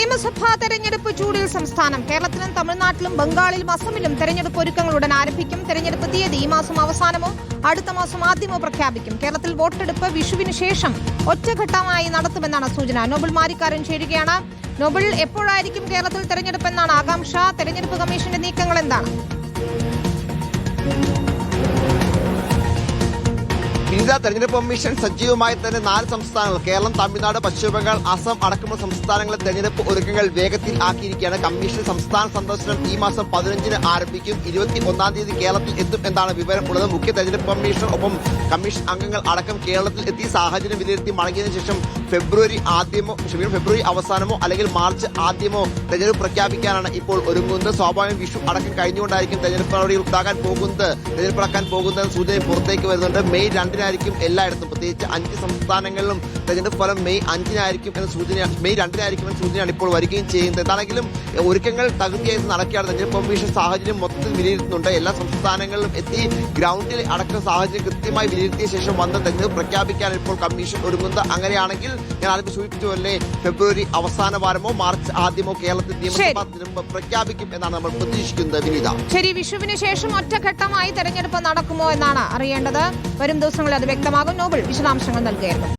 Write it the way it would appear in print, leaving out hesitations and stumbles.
നിയമസഭാ തെരഞ്ഞെടുപ്പ് ചൂടിൽ സംസ്ഥാനം. കേരളത്തിലും തമിഴ്നാട്ടിലും ബംഗാളിലും അസമിലും തെരഞ്ഞെടുപ്പ് ഒരുക്കങ്ങൾ ഉടൻ ആരംഭിക്കും. തെരഞ്ഞെടുപ്പ് തീയതി ഈ മാസം അവസാനമോ അടുത്ത മാസം ആദ്യമോ പ്രഖ്യാപിക്കും. കേരളത്തിൽ വോട്ടെടുപ്പ് വിഷുവിന് ശേഷം ഒറ്റഘട്ടമായി നടത്തുമെന്നാണ് സൂചന. നോബിൾ മാരിക്കാരൻ ചേരുകയാണ്. നോബിൾ, എപ്പോഴായിരിക്കും കേരളത്തിൽ തെരഞ്ഞെടുപ്പ് എന്നാണ് ആകാംക്ഷ? തെരഞ്ഞെടുപ്പ് കമ്മീഷന്റെ നീക്കങ്ങൾ എന്താണ്? വിവിധ തെരഞ്ഞെടുപ്പ് കമ്മീഷൻ സജീവമായി തന്നെ 4 സംസ്ഥാനങ്ങൾ കേരളം, തമിഴ്നാട്, പശ്ചിമബംഗാൾ, അസം അടക്കമുള്ള സംസ്ഥാനങ്ങളിലെ തെരഞ്ഞെടുപ്പ് ഒരുക്കങ്ങൾ വേഗത്തിൽ ആക്കിയിരിക്കുകയാണ്. കമ്മീഷൻ സംസ്ഥാന സന്ദർശനം ഈ മാസം 15-ന് ആരംഭിക്കും. 21-ാം തീയതി കേരളത്തിൽ എത്തും എന്നാണ് വിവരമുള്ളത്. മുഖ്യ തെരഞ്ഞെടുപ്പ് കമ്മീഷണർ ഒപ്പം കമ്മീഷൻ അംഗങ്ങൾ അടക്കം കേരളത്തിൽ എത്തി സാഹചര്യം വിലയിരുത്തി മടങ്ങിയതിനു ശേഷം ഫെബ്രുവരി അവസാനമോ അല്ലെങ്കിൽ മാർച്ച് ആദ്യമോ തെരഞ്ഞെടുപ്പ് പ്രഖ്യാപിക്കാനാണ് ഇപ്പോൾ ഒരുങ്ങുന്നത്. സ്വാഭാവികം വിഷു അടക്കം കഴിഞ്ഞുകൊണ്ടായിരിക്കും തെരഞ്ഞെടുപ്പ് നടപടികൾ തെരഞ്ഞെടുപ്പ് നടക്കാൻ പോകുന്നത് സൂചന പുറത്തേക്ക് വരുന്നുണ്ട്. മെയ് 2-നായിരിക്കും എല്ലായിടത്തും, പ്രത്യേകിച്ച് 5 സംസ്ഥാനങ്ങളിലും തെരഞ്ഞെടുപ്പ് ഫലം മെയ് 2-നായിരിക്കും എന്ന സൂചനയാണ് ഇപ്പോൾ വരികയും ചെയ്യുന്നത്. എന്താണെങ്കിലും ഒരുക്കങ്ങൾ തകൃതിയായി നടക്കുകയാണ്. തെരഞ്ഞെടുപ്പ് കമ്മീഷൻ സാഹചര്യം മൊത്തത്തിൽ വിലയിരുത്തുന്നുണ്ട്. എല്ലാ സംസ്ഥാനങ്ങളിലും എത്തി ഗ്രൗണ്ടിൽ അടക്കം സാഹചര്യം കൃത്യമായി വിലയിരുത്തിയ ശേഷം വന്ന് തെരഞ്ഞെടുപ്പ് പ്രഖ്യാപിക്കാൻ ഇപ്പോൾ കമ്മീഷൻ ഒരുങ്ങുന്നത്. അങ്ങനെയാണെങ്കിൽ ഞാൻ ആദ്യം സൂചിപ്പിച്ചതുപോലെ ഫെബ്രുവരി അവസാന വാരമോ മാർച്ച് ആദ്യമോ കേരളത്തിൽ നിയമസഭാ തിരഞ്ഞെടുപ്പ് പ്രഖ്യാപിക്കും എന്നാണ് നമ്മൾ പ്രതീക്ഷിക്കുന്നത്. വിനീത, ശരി, വിഷുവിന് ശേഷം ഒറ്റഘട്ടമായി തെരഞ്ഞെടുപ്പ് നടക്കുമോ എന്നാണ് അറിയേണ്ടത്. വരും ദിവസങ്ങളിൽ അത് വ്യക്തമാകും. നോബിൾ വിശദാംശങ്ങൾ നൽകുകയായിരുന്നു.